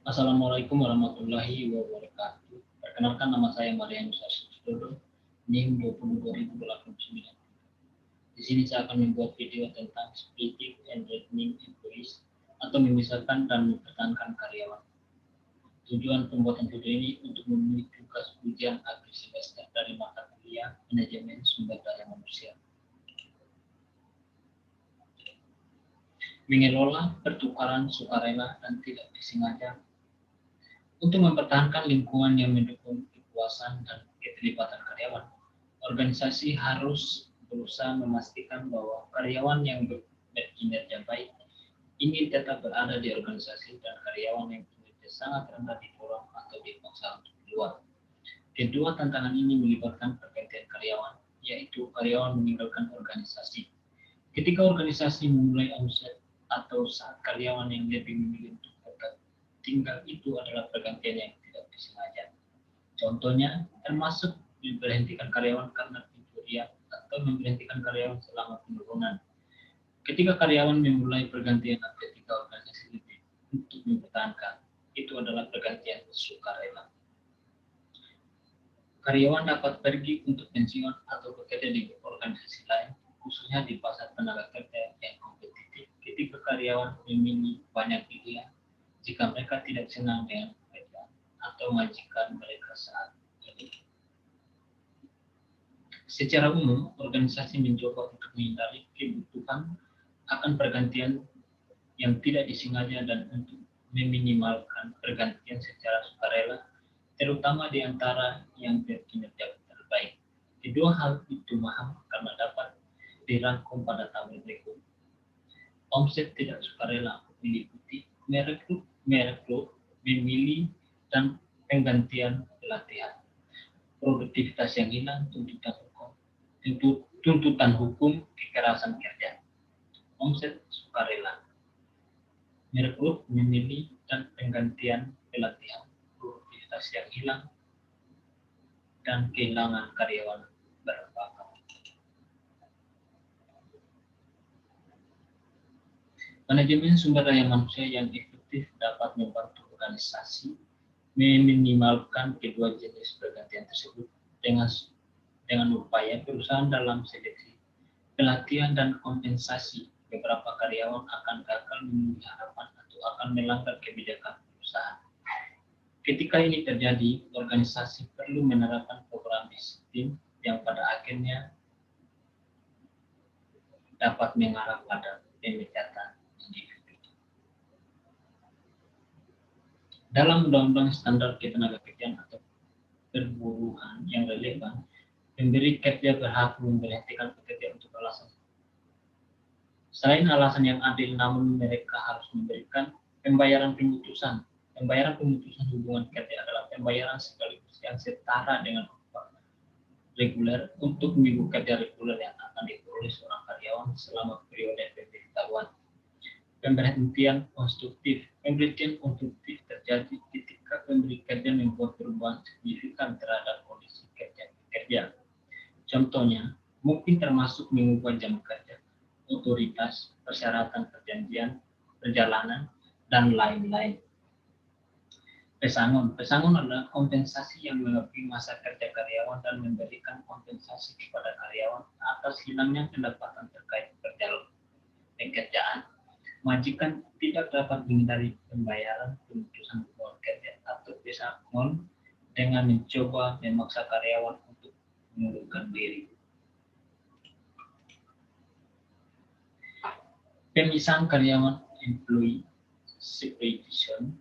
Assalamualaikum warahmatullahi wabarakatuh. Perkenalkan, nama saya Marianus Arsudodo, NIM 22089. Di sini saya akan membuat video tentang splitting and retaining employees atau memisahkan dan mempertahankan karyawan. Tujuan pembuatan video ini untuk memenuhi tugas ujian akhir semester dari mata kuliah Manajemen Sumber Daya Manusia. Mengelola pertukaran sukarela dan tidak disengaja untuk mempertahankan lingkungan yang mendukung kepuasan dan keterlibatan karyawan. Organisasi harus berusaha memastikan bahwa karyawan yang berkinerja baik ingin tetap berada di organisasi dan karyawan yang kinerja sangat rendah didorong atau dipaksa untuk keluar. Kedua tantangan ini melibatkan pergantian karyawan, yaitu karyawan meninggalkan organisasi. Ketika organisasi memulai omset atau saat karyawan yang lebih memilih untuk tetap tinggal, itu adalah pergantian yang tidak disengaja. Contohnya termasuk memberhentikan karyawan karena pencurian atau memberhentikan karyawan selama penurunan. Ketika karyawan memulai pergantian ketika organisasi lebih untuk mempertahankan, itu adalah pergantian sukarela. Karyawan dapat pergi untuk pensiun atau bekerja di organisasi lain, khususnya di pasar tenaga kerja yang kompetitif. Ketika karyawan memilih banyak pilihan, jika mereka tidak senang dengan pekerjaan atau majikan mereka saat ini. Secara umum, organisasi mencoba untuk menghindari kebutuhan akan pergantian yang tidak disengaja dan untuk meminimalkan pergantian secara sukarela, terutama di antara yang berkinerja terbaik. Kedua hal itu mahal karena dapat dirangkum pada tabel berikut. Omset tidak sukarela meliputi merek klub, memilih dan penggantian pelatihan. Produktivitas yang hilang, tuntutan hukum, kekerasan kerja. Omset sukarela, merek klub, memilih dan penggantian pelatihan. Produktivitas yang hilang dan kehilangan karyawan berbakat. Manajemen sumber daya manusia yang efektif dapat membantu organisasi meminimalkan kedua jenis pergantian tersebut dengan upaya perusahaan dalam seleksi, pelatihan, dan kompensasi. Beberapa karyawan akan gagal memenuhi harapan atau akan melanggar kebijakan perusahaan. Ketika ini terjadi, organisasi perlu menerapkan program disiplin yang pada akhirnya dapat mengarah pada pemecatan individu. Dalam Undang-Undang Standar Ketenagakerjaan atau perburuhan yang relevan, pemberi kerja berhak memberhentikan pekerja untuk alasan selain alasan yang adil, namun mereka harus memberikan pembayaran pemutusan. Pembayaran pemutusan hubungan kerja adalah pembayaran sekaligus yang setara dengan upah reguler untuk minggu kerja reguler yang akan diperoleh seorang karyawan selama periode pemberitahuan. Pemberhentian konstruktif. Pemberhentian konstruktif terjadi ketika pemberi kerja membuat perubahan signifikan terhadap kondisi kerja. Contohnya, mungkin termasuk mengubah jam kerja, otoritas, persyaratan perjanjian, perjalanan, dan lain-lain. Pesangon. Pesangon adalah kompensasi yang melebihi masa kerja karyawan dan memberikan kompensasi kepada karyawan atas hilangnya pendapatan terkait pekerjaan. Majikan tidak dapat menghindari pembayaran pemutusan hubungan kerja atau pesangon dengan mencoba memaksa karyawan untuk mengundurkan diri. Pemisahan karyawan employee separation.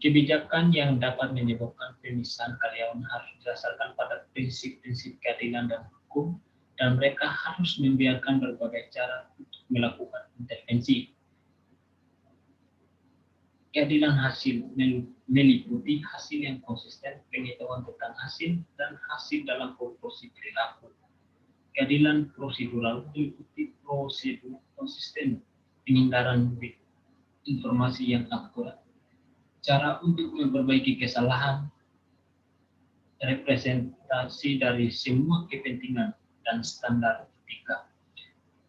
Kebijakan yang dapat menyebabkan pemisahan karyawan harus didasarkan pada prinsip-prinsip keadilan dan hukum, dan mereka harus membiarkan berbagai cara untuk melakukan intervensi. Keadilan hasil meliputi hasil yang konsisten, pengetahuan tentang hasil, dan hasil dalam proporsi perilaku. Keadilan prosedural meliputi prosedur konsisten, penghindaran informasi yang akurat, cara untuk memperbaiki kesalahan, representasi dari semua kepentingan, dan standar etika.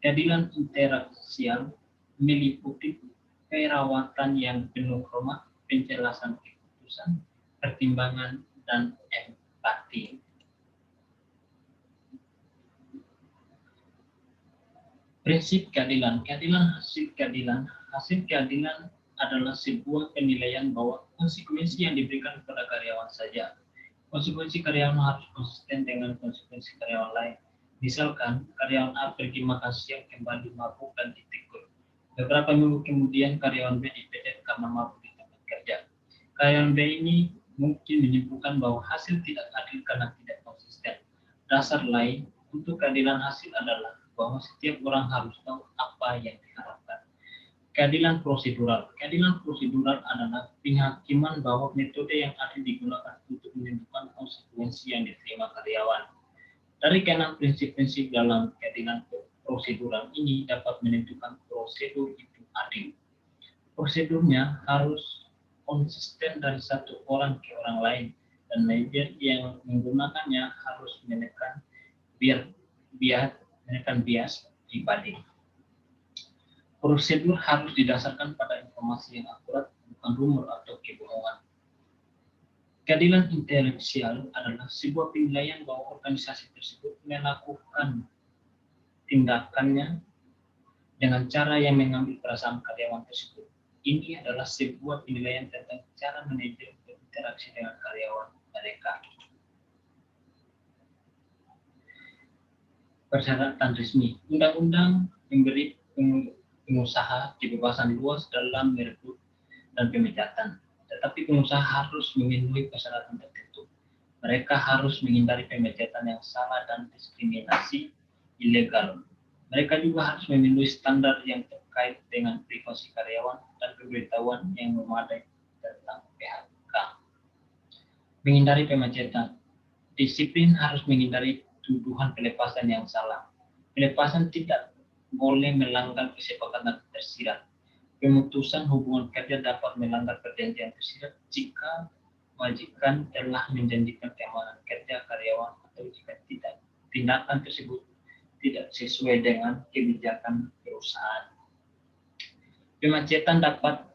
Keadilan interaksial meliputi perawatan yang penuh hormat, penjelasan keputusan, pertimbangan, dan empati. Prinsip keadilan. Hasil keadilan adalah sebuah penilaian bahwa konsekuensi yang diberikan kepada karyawan saja. Konsekuensi karyawan harus konsisten dengan konsekuensi karyawan lain. Misalkan, karyawan A pergi makan siang kembali mabuk dan ditegur. Beberapa minggu kemudian, karyawan B dipecat karena mabuk di tempat kerja. Karyawan B ini mungkin menyimpulkan bahwa hasil tidak adil karena tidak konsisten. Dasar lain untuk keadilan hasil adalah bahwa setiap orang harus tahu apa yang diharapkan. Keadilan prosedural. Keadilan prosedural adalah penghakiman bahwa metode yang adil digunakan untuk menentukan konsekuensi yang diterima karyawan. Dari keenam prinsip-prinsip dalam keadilan prosedural ini dapat menentukan prosedur itu adil. Prosedurnya harus konsisten dari satu orang ke orang lain, dan manajer yang menggunakannya harus menekan bias pribadi. Prosedur harus didasarkan pada informasi yang akurat, bukan rumor atau kebohongan. Keadilan intelektual adalah sebuah penilaian bahwa organisasi tersebut melakukan tindakannya dengan cara yang mengambil perasaan karyawan tersebut. Ini adalah sebuah penilaian tentang cara manajer berinteraksi dengan karyawan mereka. Persyaratan resmi. Undang-undang memberi pengusaha kebebasan luas dalam merekrut dan pemecatan, tetapi pengusaha harus memenuhi persyaratan tertentu. Mereka harus menghindari pemecatan yang salah dan diskriminasi ilegal. Mereka juga harus memenuhi standar yang terkait dengan privasi karyawan dan pemberitahuan yang memadai tentang PHK. Menghindari pemecatan. Disiplin harus menghindari tuduhan pelepasan yang salah. Pelepasan tidak boleh melanggar kesepakatan tersirat. Pemutusan hubungan kerja dapat melanggar perjanjian tersirat jika majikan telah menjanjikan keamanan kerja karyawan atau jika tidak, tindakan tersebut tidak sesuai dengan kebijakan perusahaan. Pemecatan dapat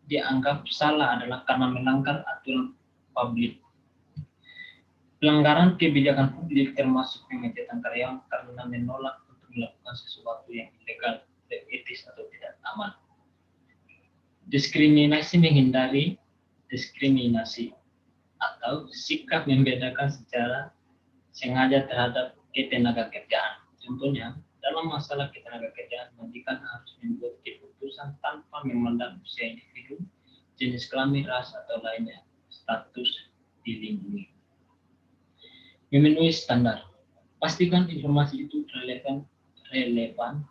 dianggap salah adalah karena melanggar aturan publik. Pelanggaran kebijakan publik termasuk pemecatan karyawan karena menolak untuk melakukan sesuatu yang ilegal, tidak etis atau tidak aman. Diskriminasi menghindari diskriminasi atau sikap membedakan secara sengaja terhadap ketenaga kerjaan. Contohnya, dalam masalah ketenaga kerjaan, majikan harus membuat keputusan tanpa memandang usia individu, jenis kelamin, ras atau lainnya, status dilindungi. Memenuhi standar. Pastikan informasi itu relevan.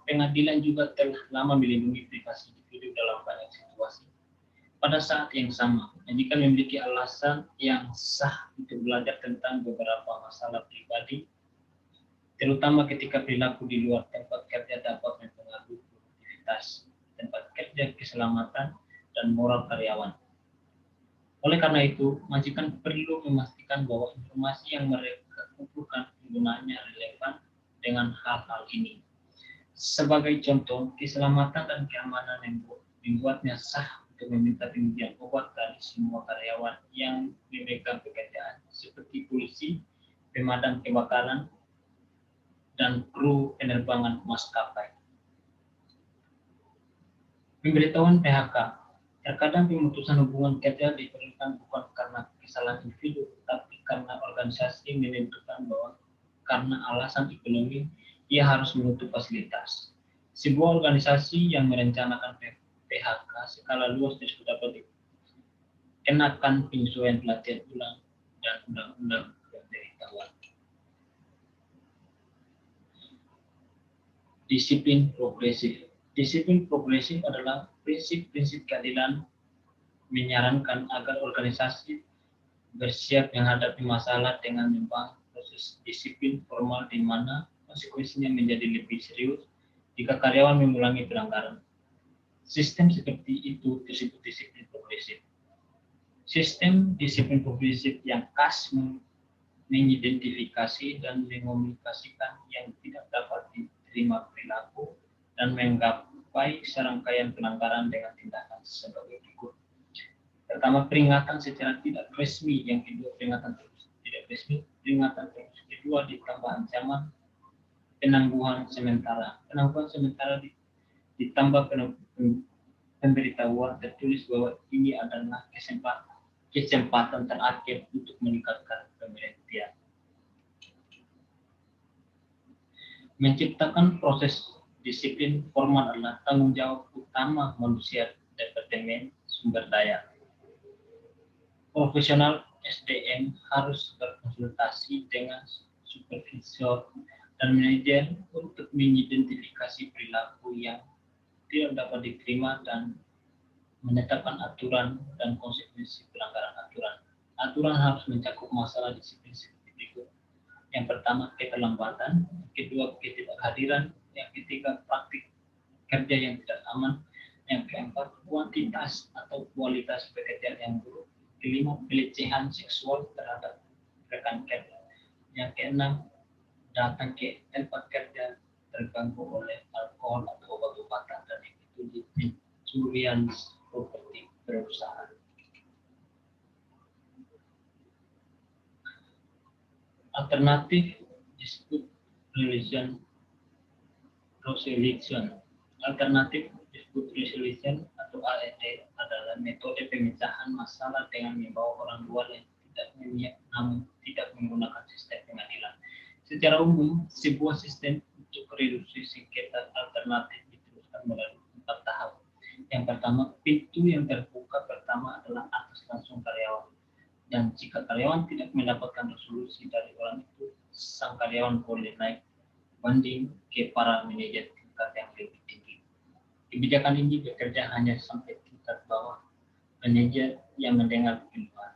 Pengadilan juga telah lama melindungi privasi individu dalam banyak situasi. Pada saat yang sama, majikan memiliki alasan yang sah untuk belajar tentang beberapa masalah pribadi, terutama ketika perilaku di luar tempat kerja dapat mempengaruhi produktivitas tempat kerja, keselamatan, dan moral karyawan. Oleh karena itu, majikan perlu memastikan bahwa informasi yang mereka kumpulkan penggunaannya relevan dengan hal-hal ini. Sebagai contoh, keselamatan dan keamanan yang membuatnya sah untuk meminta pengujian obat dari semua karyawan yang memegang pekerjaan, seperti polisi, pemadam kebakaran, dan kru penerbangan maskapai. Pemberitahuan PHK. Terkadang pemutusan hubungan kerja diperlukan bukan karena kesalahan individu, tapi karena organisasi menentukan bahwa karena alasan ekonomi ia harus menutup fasilitas. Sebuah organisasi yang merencanakan PHK skala luas tersebut dapat dikenakan penyesuaian pelatihan ulang dan undang-undang pemberitahuan. Disiplin progresif. Disiplin progresif adalah prinsip-prinsip keadilan menyarankan agar organisasi bersiap menghadapi masalah dengan membangun proses disiplin formal di mana konsekuensinya menjadi lebih serius jika karyawan mengulangi pelanggaran. Sistem seperti itu disebut disiplin progresif. Sistem disiplin progresif yang khas mengidentifikasi dan mengomunikasikan yang tidak dapat diterima perilaku dan menggapai serangkaian pelanggaran dengan tindakan sebagai berikut. Pertama, peringatan secara tidak resmi. Yang kedua, peringatan tidak resmi. Peringatan kedua ditambah ancaman penangguhan sementara. Penangguhan sementara ditambah pemberitahuan tertulis bahwa ini adalah kesempatan terakhir untuk meningkatkan pemberhentian. Menciptakan proses disiplin formal adalah tanggung jawab utama manusia Departemen Sumber Daya. Profesional SDM harus berkonsultasi dengan supervisor dan manajer untuk mengidentifikasi perilaku yang tidak dapat diterima dan menetapkan aturan dan konsekuensi pelanggaran aturan. Aturan harus mencakup masalah disiplin seperti berikut. Yang pertama, keterlambatan. Yang kedua, ketidakhadiran. Yang ketiga, praktik kerja yang tidak aman. Yang keempat, kuantitas atau kualitas pekerjaan yang buruk. Kelima, pelecehan seksual terhadap rekan kerja. Yang keenam, datang ke tempat kerja terganggu oleh alkohol atau obat-obatan, dan itu pencurian properti perusahaan. Alternatif dispute resolution. Alternatif dispute resolution atau AED adalah metode pemecahan masalah dengan membawa orang luar yang tidak menggunakan sistem pengadilan. Secara umum, sebuah sistem untuk reduksi sengketa alternatif diteruskan melalui 4 tahap. Yang pertama, pintu yang terbuka pertama adalah atas langsung karyawan. Dan jika karyawan tidak mendapatkan resolusi dari orang itu, sang karyawan boleh naik banding ke para manajer tingkat yang lebih tinggi. Kebijakan ini bekerja hanya sampai tingkat bawah manajer yang mendengar keluhan.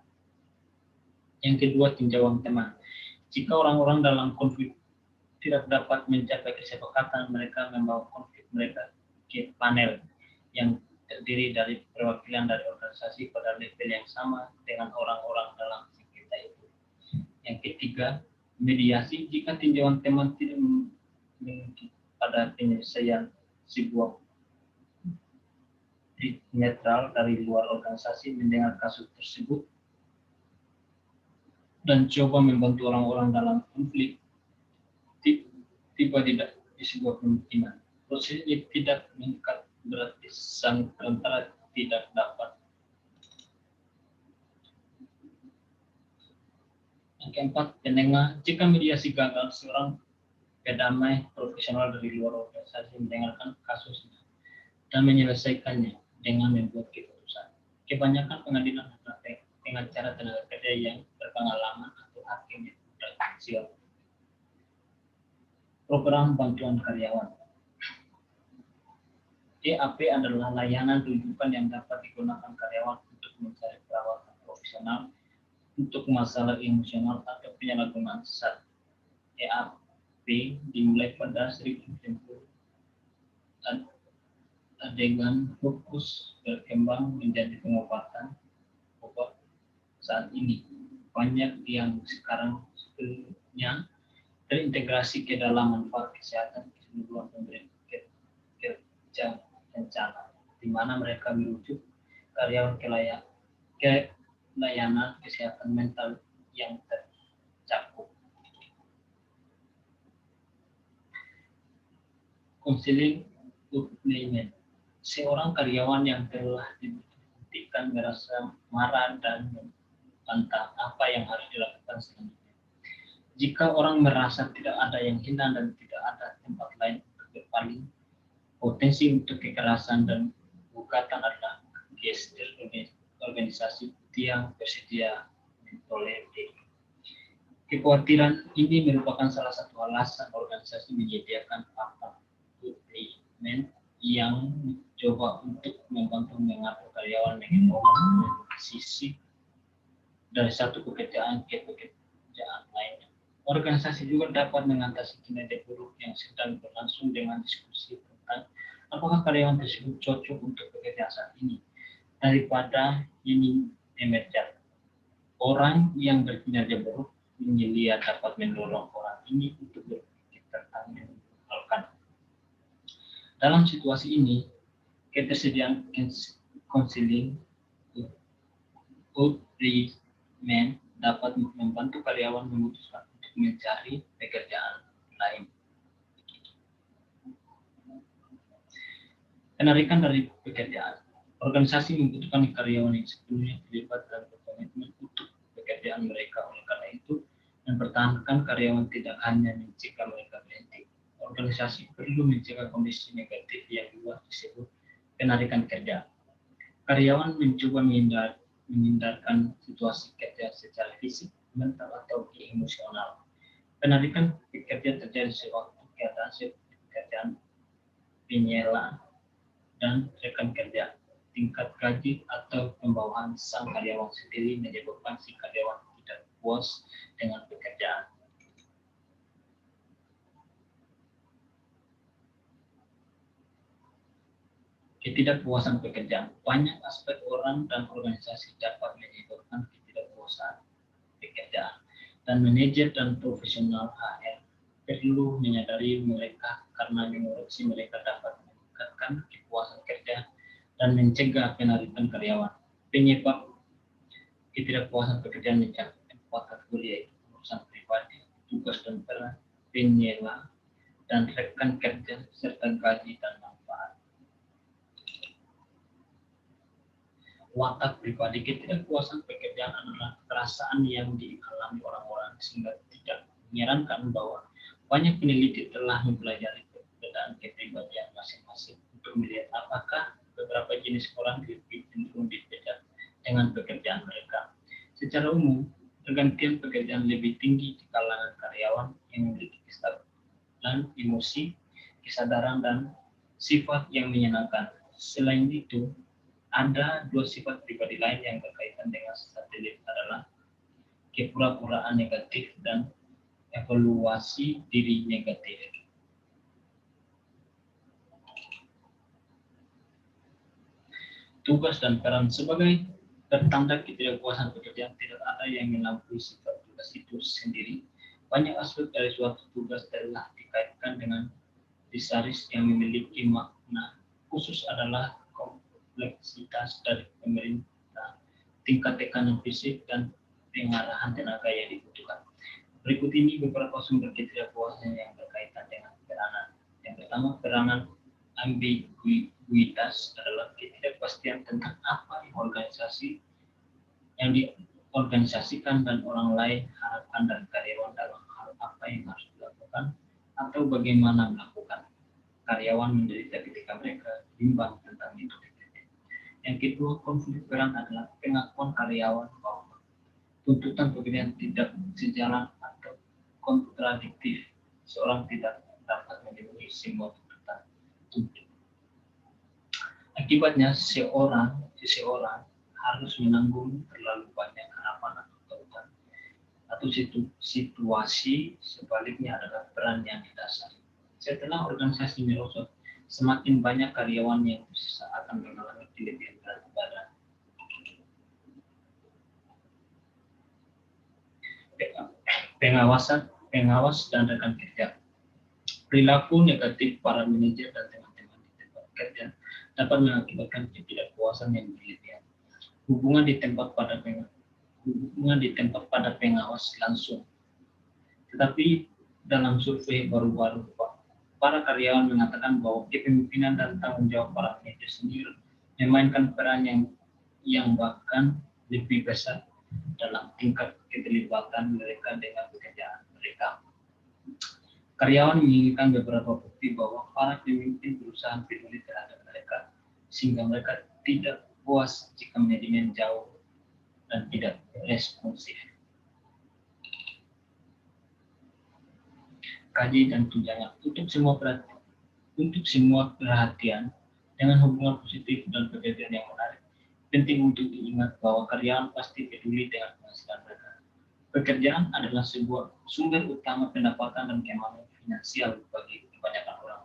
Yang kedua, tinjauan teman. Jika orang-orang dalam konflik tidak dapat mencapai kesepakatan, mereka membawa konflik mereka ke panel yang terdiri dari perwakilan dari organisasi pada level yang sama dengan orang-orang dalam sengketa itu. Yang ketiga, mediasi. Jika tinjauan teman tidak memiliki pada penyelesaian sebuah netral dari luar organisasi mendengar kasus tersebut dan coba membantu orang-orang dalam konflik, tiba tidak di sebuah kemungkinan. Proses ini tidak mengikat, berarti sang perantara tidak dapat. Yang keempat, penengah. Jika mediasi gagal, seorang pedamai profesional dari luar organisasi mendengarkan kasusnya dan menyelesaikannya dengan membuat keputusan. Kebanyakan pengadilan adalah dengan cara tenaga kerja yang berpengalaman atau hakim yang berpensiun. Program bantuan karyawan. EAP adalah layanan rujukan yang dapat digunakan karyawan untuk mencari perawatan profesional untuk masalah emosional atau penyalahgunaan zat. EAP dimulai pada 1970. Adegan fokus berkembang menjadi pengobatan obat saat ini. Banyak yang sekarang sebelumnya terintegrasi ke dalam manfaat kesehatan keseluruhan pemberi kerja rencana, di mana mereka merujuk karyawan ke layanan kesehatan mental yang tercakup. Counseling Upliftment. Seorang karyawan yang telah dibuktikan merasa marah dan membantah apa yang harus dilakukan selanjutnya. Jika orang merasa tidak ada yang hilang dan tidak ada tempat lain untuk berpaling, potensi untuk kekerasan dan gugatan adalah gestur organisasi yang bersedia mentolerir. Kekhawatiran ini merupakan salah satu alasan organisasi menyediakan apartemen yang mencoba untuk membantu mengatur karyawan mengenai sisi dari satu pekerjaan ke pekerjaan lainnya. Organisasi juga dapat mengatasi kinerja buruk yang sedang berlangsung dengan diskusi tentang apakah karyawan tersebut cocok untuk pekerjaan saat ini. Daripada ini emergen, orang yang berkinerja buruk menyelia dapat mendorong orang ini untuk berpikir tentang meninggalkan. Dalam situasi ini, ketersediaan counseling, outreach dapat membantu karyawan memutuskan untuk mencari pekerjaan lain. Penarikan dari pekerjaan. Organisasi membutuhkan karyawan yang sepenuhnya terlibat dan berkomitmen untuk pekerjaan mereka. Oleh karena itu, mempertahankan karyawan tidak hanya mencegah mereka berhenti. Organisasi perlu mencegah kondisi negatif yang luas disebut penarikan kerja. Karyawan mencoba menghindarkan situasi kerja secara fisik, mental, atau emosional. Penarikan pekerja terjadi sewaktu keadaan seperti pekerjaan penyela dan rekan kerja, tingkat gaji atau pembawahan sang karyawan sendiri menyebabkan si karyawan tidak puas dengan pekerjaan. Ketidakpuasan pekerjaan. Banyak aspek orang dan organisasi dapat menyebabkan ketidakpuasan pekerjaan, dan manajer dan profesional HR perlu menyadari mereka karena mengoreksi mereka dapat meningkatkan kepuasan kerja dan mencegah penarikan karyawan. Penyebab ketidakpuasan pekerjaan mencakup 4 kategori, yaitu urusan pribadi, tugas dan peran, penyela, dan rekan kerja, serta gaji dan manfaat. Watak pribadi. Ketidakpuasan pekerjaan adalah perasaan yang dialami orang-orang, sehingga tidak menyerankan bahwa banyak peneliti telah mempelajari perbedaan kepribadian masing-masing untuk melihat apakah beberapa jenis orang lebih cenderung berbeda dengan pekerjaan mereka. Secara umum, pergantian pekerjaan lebih tinggi di kalangan karyawan yang memiliki kestabilan emosi, kesadaran, dan sifat yang menyenangkan. Selain itu, ada 2 sifat pribadi lain yang berkaitan dengan satelit adalah kepura-puraan negatif dan evaluasi diri negatif. Tugas dan peran. Sebagai pertanda ketidakpuasan pekerjaan, tidak ada yang melampaui sifat tugas itu sendiri. Banyak aspek dari suatu tugas telah dikaitkan dengan disaris yang memiliki makna khusus adalah kompleksitas dari pemerintah, tingkat tekanan fisik, dan pengarahan tenaga yang dibutuhkan. Berikut ini beberapa sumber ketidakpuasan yang berkaitan dengan peranan. Yang pertama, peranan ambiguitas adalah ketidakpastian tentang apa yang diorganisasikan dan orang lain harapkan dari karyawan dalam hal apa yang harus dilakukan atau bagaimana melakukan. Karyawan menderita ketika mereka bimbang tentang metode. Yang kedua, konflik peran adalah pengakuan karyawan bahwa tuntutan pekerjaan tidak sejalan atau kontradiktif. Seorang tidak dapat memenuhi semua tuntutan. Akibatnya, seseorang harus menanggung terlalu banyak harapan atau tuntutan. Atau situasi sebaliknya adalah peran yang didasari. Setelah organisasi merosot, semakin banyak karyawan yang tersisa akan mengalami kelebihan berat badan. Pengawas dan rekan kerja. Perilaku negatif para manajer dan teman-teman di tempat kerja dapat mengakibatkan ketidakpuasan yang berlebihan. Hubungan di tempat pada pengawas langsung. Tetapi dalam survei baru-baru, para karyawan mengatakan bahwa kepemimpinan dan tanggung jawab para manajer sendiri memainkan peran yang bahkan lebih besar dalam tingkat keterlibatan mereka dengan pekerjaan mereka. Karyawan menginginkan beberapa bukti bahwa para pemimpin berusaha peduli terhadap mereka, sehingga mereka tidak puas jika manajemen jauh dan tidak responsif. Gaji dan tunjangan. Untuk semua perhatian dengan hubungan positif dan pekerjaan yang menarik, penting untuk diingat bahwa karyawan pasti peduli dengan penghasilan mereka. Pekerjaan adalah sebuah sumber utama pendapatan dan keamanan finansial bagi kebanyakan orang.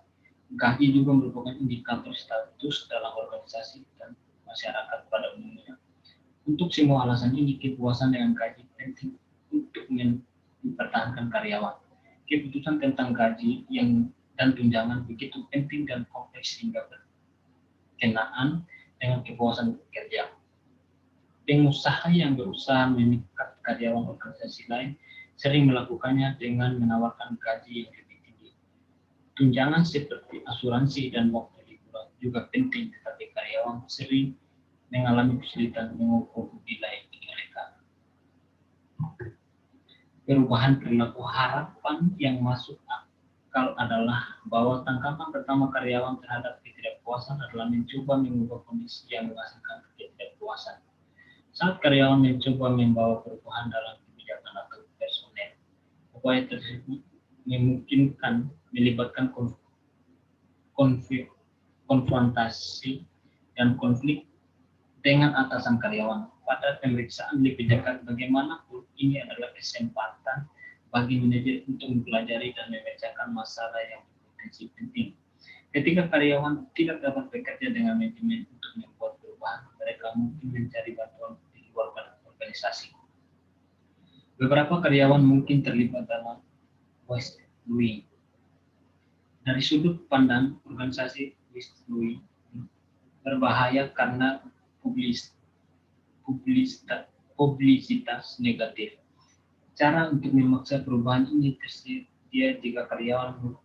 Gaji juga merupakan indikator status dalam organisasi dan masyarakat pada umumnya. Untuk semua alasan ini, kepuasan dengan gaji penting untuk mempertahankan karyawan. Keputusan tentang gaji dan tunjangan begitu penting dan kompleks sehingga berkenaan dengan kepuasan bekerja. Pengusaha yang berusaha memikat karyawan organisasi lain sering melakukannya dengan menawarkan gaji yang lebih tinggi. Tunjangan seperti asuransi dan waktu liburan juga penting, tetapi karyawan sering mengalami kesulitan mengukur nilai mereka. Perubahan perilaku harapan yang masuk akal adalah bahwa tangkapan pertama karyawan terhadap ketidakpuasan adalah mencoba mengubah kondisi yang menghasilkan ketidakpuasan. Saat karyawan mencoba membawa perubahan dalam kebijakan atau personel, upaya tersebut memungkinkan melibatkan konfrontasi dan konflik dengan atasan karyawan. Pada pemeriksaan lebih dekat, bagaimanapun ini adalah kesempatan bagi manajer untuk mempelajari dan memecahkan masalah yang berpotensi penting. Ketika karyawan tidak dapat bekerja dengan manajemen untuk membuat perubahan, mereka mungkin mencari bantuan di luar organisasi. Beberapa karyawan mungkin terlibat dalam whistleblowing. Dari sudut pandang organisasi, whistleblowing berbahaya karena publisitas negatif. Cara untuk memaksa perubahan ini tersedia jika karyawan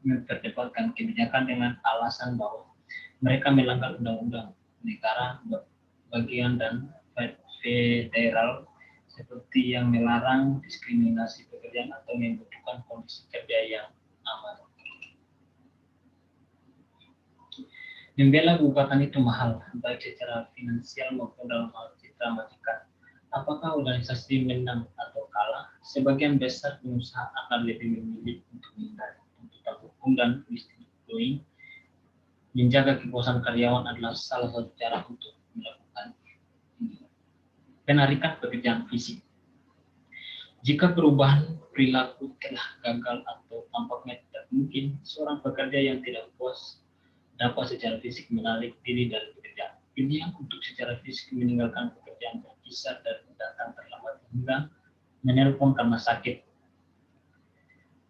memperdebatkan kebijakan dengan alasan bahwa mereka melanggar undang-undang negara bagian dan federal, seperti yang melarang diskriminasi pekerjaan atau membutuhkan kondisi kerja yang aman. Membela gugatan itu mahal, baik secara finansial maupun dalam hal citra majikan. Apakah organisasi menang atau kalah? Sebagian besar pengusaha akan lebih memilih untuk menghindari tuntutan hukum dan whistleblowing. Menjaga kepuasan karyawan adalah salah satu cara untuk melakukan ini. Penarikan pekerjaan fisik. Jika perubahan perilaku telah gagal atau tampaknya tidak mungkin, seorang pekerja yang tidak puas dapat secara fisik menarik diri dari pekerjaan. Pilihan untuk secara fisik meninggalkan pekerjaan berkisar dari datang terlambat hingga menelpon karena sakit,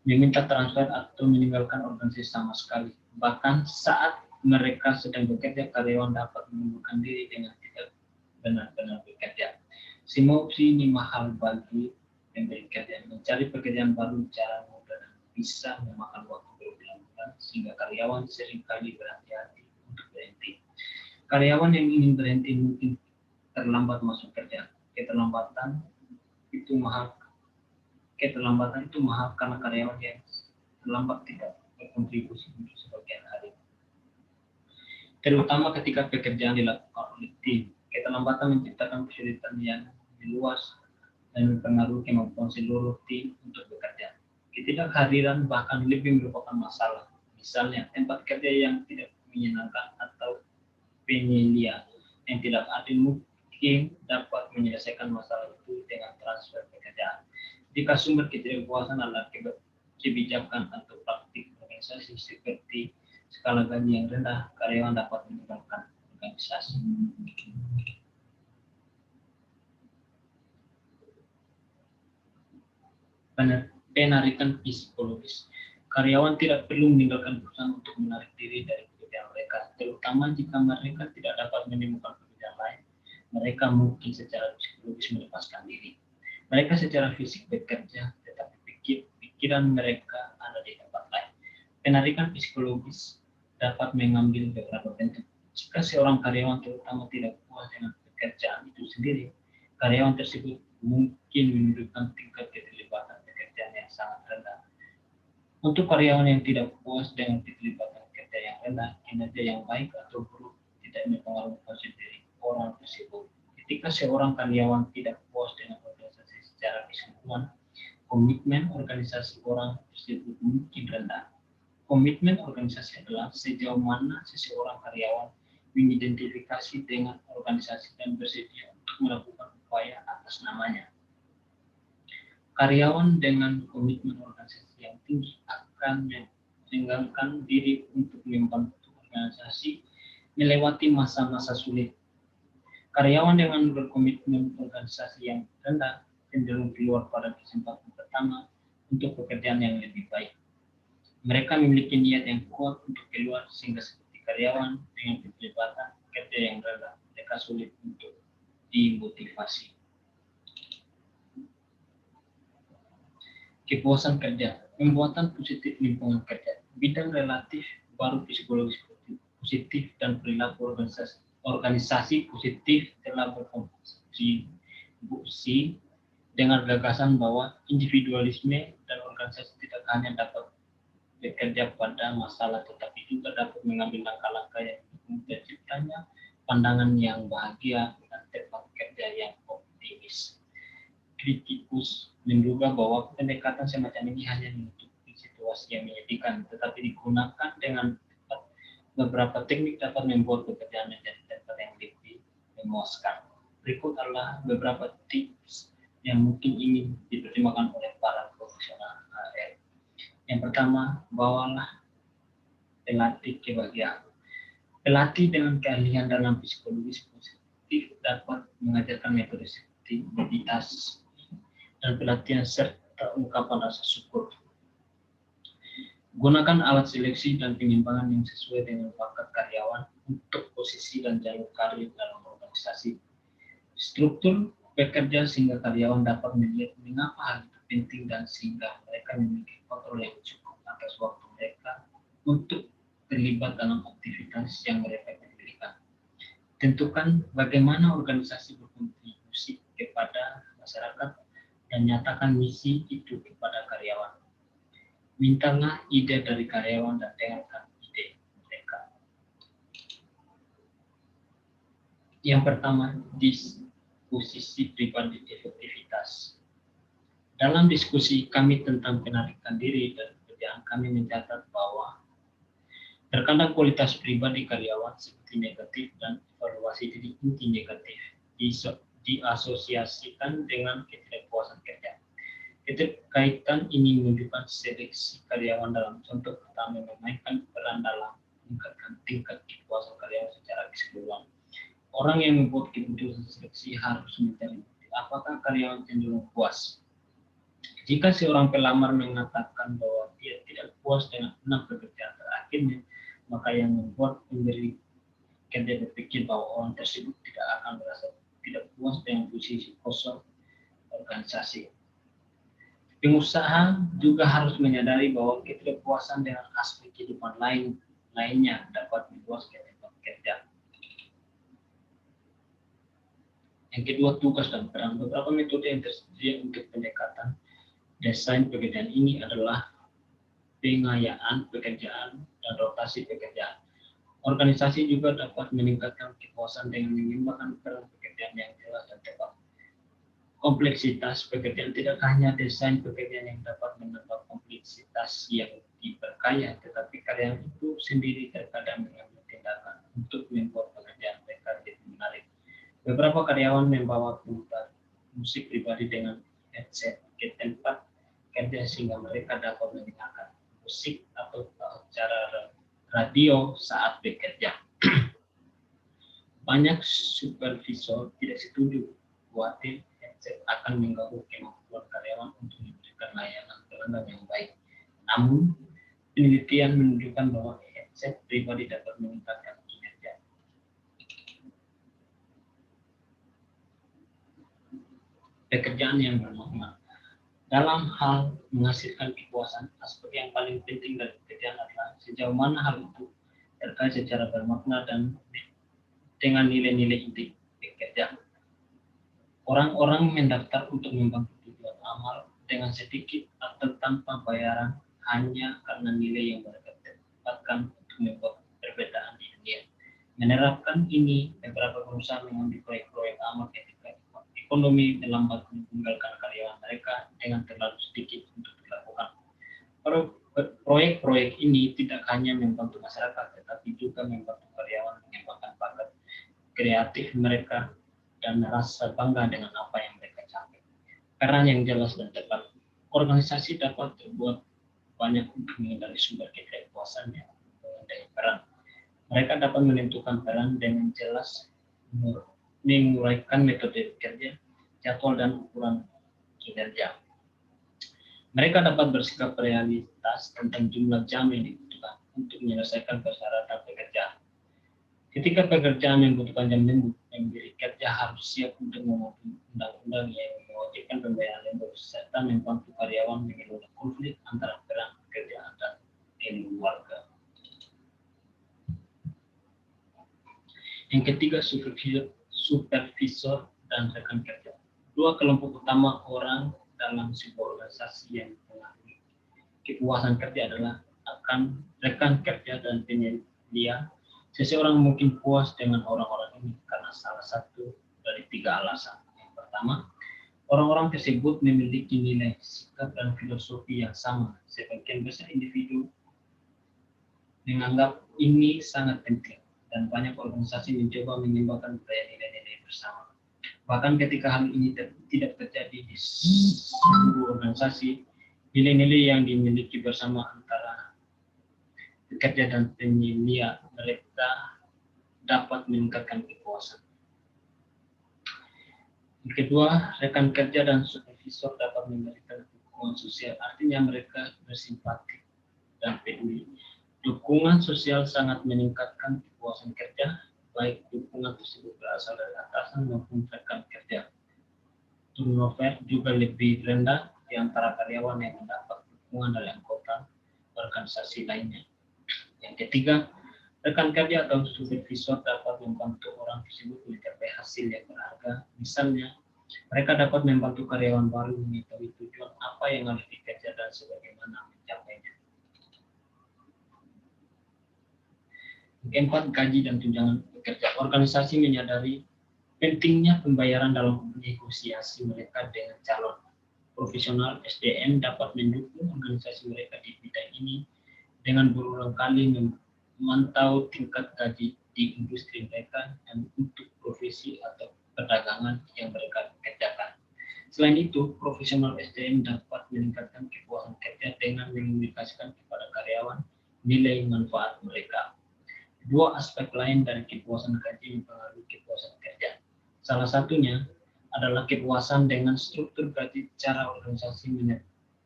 meminta transfer atau meninggalkan organisasi sama sekali. Bahkan saat mereka sedang bekerja, karyawan dapat mengundurkan diri dengan tidak benar-benar bekerja. Semua opsi ini mahal bagi pemberi kerja. Mencari pekerjaan baru cara mudah dan bisa memakan waktu berbulan-bulan, sehingga karyawan seringkali berhati-hati untuk berhenti. Karyawan yang ingin berhenti mungkin terlambat masuk kerja. Keterlambatan itu mahal karena karyawan yang terlambat tidak berkontribusi untuk sebagian hari, terutama ketika pekerjaan dilakukan oleh tim. Keterlambatan menciptakan kesulitan yang meluas dan mempengaruhi kemampuan seluruh tim untuk bekerja. Ketidakhadiran bahkan lebih merupakan masalah. Misalnya, tempat kerja yang tidak menyenangkan atau penyelia yang tidak adil mungkin dapat menyelesaikan masalah itu dengan transfer pekerjaan. Jika sumber ketidakpuasan adalah kebijakan atau praktik organisasi seperti skala gaji yang rendah, karyawan dapat meninggalkan organisasi. Penarikan psikologis. Karyawan tidak perlu meninggalkan perusahaan untuk menarik diri dari pekerjaan mereka, terutama jika mereka tidak dapat menemukan pekerjaan lain. Mereka mungkin secara psikologis melepaskan diri. Mereka secara fisik bekerja, tetapi pikiran mereka ada di tempat lain. Penarikan psikologis dapat mengambil beberapa bentuk. Jika seorang karyawan terutama tidak puas dengan pekerjaan itu sendiri, karyawan tersebut mungkin menunjukkan tingkat keterlibatan pekerjaan yang sangat rendah. Untuk karyawan yang tidak puas dengan keterlibatan kerja yang rendah, kinerja yang baik atau buruk tidak mempengaruhi hasil dari orang tersebut. Ketika seorang karyawan tidak puas dengan organisasi secara keseluruhan, komitmen organisasi orang tersebut mungkin rendah. Komitmen organisasi adalah sejauh mana seseorang karyawan mengidentifikasi dengan organisasi dan bersedia untuk melakukan upaya atas namanya. Karyawan dengan komitmen organisasi yang tinggi akan meninggalkan diri untuk membantu organisasi melewati masa-masa sulit. Karyawan dengan berkomitmen organisasi yang rendah cenderung keluar pada kesempatan pertama untuk pekerjaan yang lebih baik. Mereka memiliki niat yang kuat untuk keluar, sehingga seketika karyawan dengan keterlibatan kerja yang rendah, mereka sulit untuk dimotivasi. Kepuasan kerja, pembuatan positif lingkungan kerja, bidang relatif baru psikologis positif dan perilaku organisasi positif telah berkontribusi dengan gagasan bahwa individualisme dan organisasi tidak hanya dapat bekerja pada masalah, tetapi juga dapat mengambil langkah-langkah yang terciptanya pandangan yang bahagia dan tempat kerja yang optimis. Kritikus menduga bahwa pendekatan semacam ini hanya menutupi situasi yang menyedihkan, tetapi digunakan dengan tepat, beberapa teknik dapat membuat pekerjaan menjadi tempat yang lebih memuaskan. Berikut adalah beberapa tips yang mungkin ingin dipertimbangkan oleh para profesional HR. Yang pertama, bawalah pelatih kebahagiaan. Pelatih dengan keahlian dalam psikologis positif dapat mengajarkan metode seperti meditasi dan pelatihan serta ungkapan rasa syukur. Gunakan alat seleksi dan pengembangan yang sesuai dengan bakat karyawan untuk posisi dan jalur karir dalam organisasi. Struktur bekerja sehingga karyawan dapat melihat mengapa hal itu penting dan sehingga mereka memiliki kontrol yang cukup atas waktu mereka untuk terlibat dalam aktivitas yang mereka diberikan. Tentukan bagaimana organisasi berkontribusi kepada masyarakat dan nyatakan misi itu kepada karyawan. Mintalah ide dari karyawan dan dengarkan ide mereka. Yang pertama, disposisi pribadi efektivitas. Dalam diskusi kami tentang penarikan diri dan pekerjaan, kami mencatat bahwa terkadang kualitas pribadi karyawan seperti negatif dan evaluasi diri inti negatif diasosiasikan dengan ketidakpuasan kerja. Keterkaitan ini menunjukkan seleksi karyawan dalam contoh pertama memainkan peran dalam meningkatkan tingkat kepuasan karyawan secara keseluruhan. Orang yang membuat keputusan seleksi harus mencari apakah karyawan cenderung puas. Jika seorang pelamar mengatakan bahwa dia tidak puas dengan 6 pekerjaan terakhirnya, maka yang membuat pemberi kerja berpikir bahwa orang tersebut tidak akan merasa tidak puas dengan posisi kosong organisasi. Pengusaha juga harus menyadari bahwa ketidakpuasan dengan aspek kehidupan lainnya dapat membuat tempat kerja. Yang kedua, tugas dan peran. Beberapa metode yang tersedia untuk pendekatan desain pekerjaan ini adalah pengayaan pekerjaan dan rotasi pekerjaan. Organisasi juga dapat meningkatkan kepuasan dengan mengembangkan peran pekerjaan yang jelas dan tepat. Kompleksitas pekerjaan, tidak hanya desain pekerjaan yang dapat menambah kompleksitas yang diperkaya, tetapi karyawan itu sendiri terkadang mengambil tindakan untuk membuat pekerjaan mereka lebih menarik. Beberapa karyawan membawa putar musik pribadi dengan headset ke tempat kerja sehingga mereka dapat mendengarkan musik atau acara radio saat bekerja. Banyak supervisor tidak setuju khawatir headset akan mengganggu kemampuan karyawan untuk memberikan layanan pelanggan yang baik. Namun, penelitian menunjukkan bahwa headset pribadi dapat meningkatkan kinerja. Pekerjaan yang bermakna. Dalam hal menghasilkan kepuasan, aspek yang paling penting dari pekerjaan adalah sejauh mana hal itu terkait secara bermakna dan dengan nilai-nilai inti pekerjaan. Orang-orang mendaftar untuk membantu tujuan amal dengan sedikit atau tanpa bayaran hanya karena nilai yang mereka dapatkan untuk membuat perbedaan di dunia. Menerapkan ini, beberapa perusahaan mengambil proyek-proyek amal ketika ekonomi melambat meninggalkan karyawan mereka dengan terlalu sedikit untuk dilakukan. Proyek-proyek ini tidak hanya membantu masyarakat, tetapi juga membantu karyawan mengembangkan bakat kreatif mereka dan rasa bangga dengan apa yang mereka capai. Peran yang jelas dan tepat. Organisasi dapat berbuat banyak untuk menghindari sumber ketidakpuasan yang mengenai peran. Mereka dapat menentukan peran dengan jelas, menguraikan metode kerja, jadwal dan ukuran kinerja. Mereka dapat bersikap realitas tentang jumlah jam yang dibutuhkan untuk menyelesaikan persyaratan pekerjaan. Ketika pekerjaan membutuhkan jam lembur, pemberi kerja harus siap untuk mematuhi undang-undang yang mewajibkan pembayaran lembur serta membantu karyawan mengelola konflik antara peran pekerjaan dan keluarga. Yang ketiga, supervisor dan rekan kerja. Dua kelompok utama orang dalam sebuah organisasi yang mempengaruhi kepuasan kerja adalah akan rekan kerja dan penyelia. Seseorang mungkin puas dengan orang-orang ini karena salah satu dari tiga alasan. Yang pertama, orang-orang tersebut memiliki nilai, sikap, dan filosofi yang sama. Sebagian besar individu menganggap ini sangat penting, dan banyak organisasi mencoba menyeimbangkan budaya nilai-nilai bersama. Bahkan ketika hal ini tidak terjadi di seluruh organisasi, nilai-nilai yang dimiliki bersama antara pekerja dan penyelia mereka dapat meningkatkan kepuasan. Yang kedua, rekan kerja dan supervisor dapat memberikan dukungan sosial, artinya mereka bersimpati dan peduli. Dukungan sosial sangat meningkatkan kepuasan kerja, baik dukungan tersebut berasal dari atasan maupun rekan kerja. Turnover juga lebih rendah di antara karyawan yang mendapat dukungan dari anggota organisasi lainnya. Yang ketiga, rekan kerja atau supervisor dapat membantu orang tersebut mencapai hasil yang berharga. Misalnya, mereka dapat membantu karyawan baru mengetahui tujuan apa yang harus dikerja dan sebagaimana mencapainya. Keempat, gaji dan tunjangan pekerja. Organisasi menyadari pentingnya pembayaran dalam negosiasi mereka dengan calon. Profesional SDM dapat mendukung organisasi mereka di bidang ini dengan berulang kali memantau tingkat gaji di industri mereka dan untuk profesi atau perdagangan yang mereka kerjakan. Selain itu, profesional SDM dapat meningkatkan kepuasan kerja dengan mengkomunikasikan kepada karyawan nilai manfaat mereka. Dua aspek lain dari kepuasan gaji mempengaruhi kepuasan kerja. Salah satunya adalah kepuasan dengan struktur gaji. Cara organisasi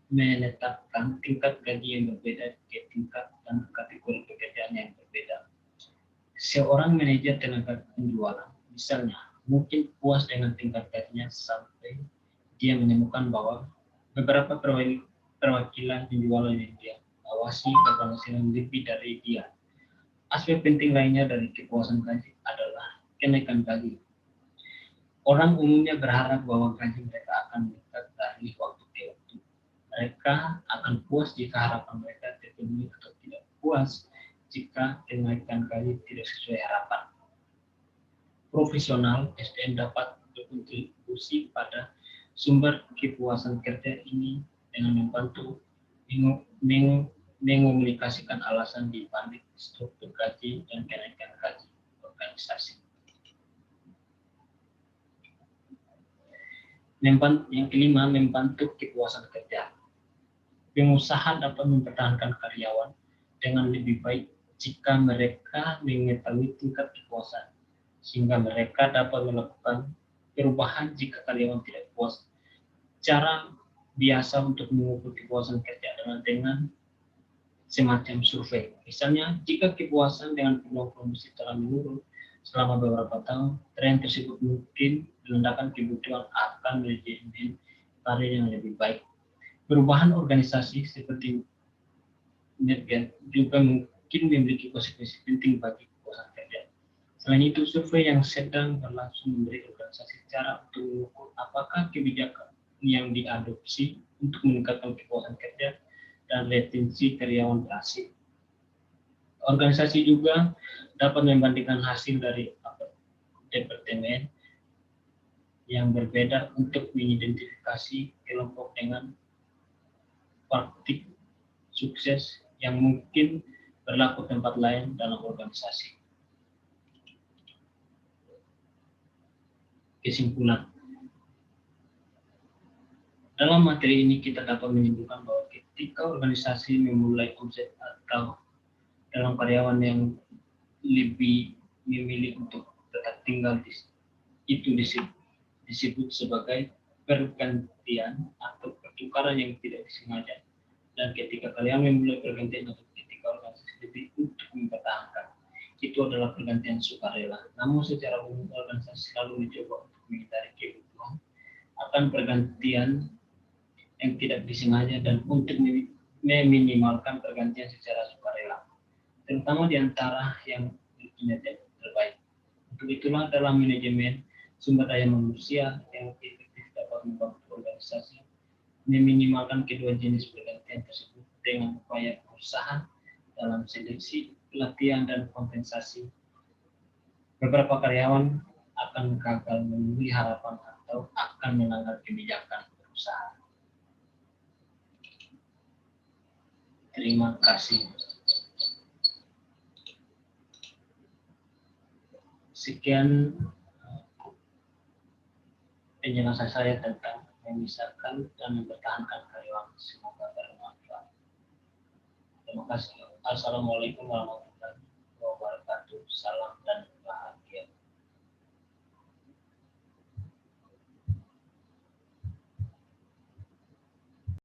menetapkan tingkat gaji yang berbeda ke tingkat dan kategori pekerjaan yang berbeda. Seorang manajer tenaga penjualan, misalnya, mungkin puas dengan tingkat gajinya sampai dia menemukan bahwa beberapa perwakilan penjualan yang dia awasi berpenghasilan lebih dari dia. Aspek penting lainnya dari kepuasan gaji adalah kenaikan gaji. Orang umumnya berharap bahwa gaji mereka akan meningkat dari waktu ke waktu. Mereka akan puas jika harapan mereka terpenuhi atau tidak puas jika kenaikan gaji tidak sesuai harapan. Profesional SDM dapat berkontribusi pada sumber kepuasan kerja ini dengan membantu mengomunikasikan alasan di balik struktur gaji dan kenaikan gaji organisasi. Yang kelima, membantu kepuasan kerja. Pengusaha dapat mempertahankan karyawan dengan lebih baik jika mereka mengetahui tingkat kepuasan, sehingga mereka dapat melakukan perubahan jika karyawan tidak puas. Cara biasa untuk mengukur kepuasan kerja adalah dengan semacam survei. Misalnya, jika kepuasan dengan peluang promosi telah menurun selama beberapa tahun, tren tersebut mungkin menandakan kebutuhan akan manajemen karir yang lebih baik. Perubahan organisasi seperti Netgen juga mungkin memiliki konsekuensi penting bagi kepuasan kerja. Selain itu, survei yang sedang berlangsung memberi organisasi cara untuk mengukur apakah kebijakan yang diadopsi untuk meningkatkan kepuasan kerja dan retensi karyawan berhasil. Organisasi juga dapat membandingkan hasil dari departemen yang berbeda untuk mengidentifikasi kelompok dengan praktik sukses yang mungkin berlaku tempat lain dalam organisasi. Kesimpulan. Dalam materi ini kita dapat menyimpulkan bahwa ketika organisasi memulai omset atau dalam karyawan yang lebih memilih untuk tetap tinggal itu disebut sebagai pergantian atau pertukaran yang tidak disengaja. Dan ketika kalian memulai pergantian atau ketika organisasi lebih untuk mempertahankan, itu itu adalah pergantian sukarela. Namun secara umum organisasi selalu mencoba untuk menghindari kebutuhan akan pergantian yang tidak disengaja dan untuk meminimalkan pergantian secara sukarela, terutama di antara yang berkinerja terbaik. Untuk itulah dalam manajemen sumber daya manusia yang efektif dapat membantu organisasi meminimalkan kedua jenis pergantian tersebut dengan upaya perusahaan dalam seleksi, pelatihan, dan kompensasi. Beberapa karyawan akan gagal memenuhi harapan atau akan melanggar kebijakan perusahaan. Terima kasih. Sekian penjelasan saya tentang memisahkan dan mempertahankan karyawan. Semoga bermanfaat. Terima kasih. Assalamualaikum warahmatullahi wabarakatuh.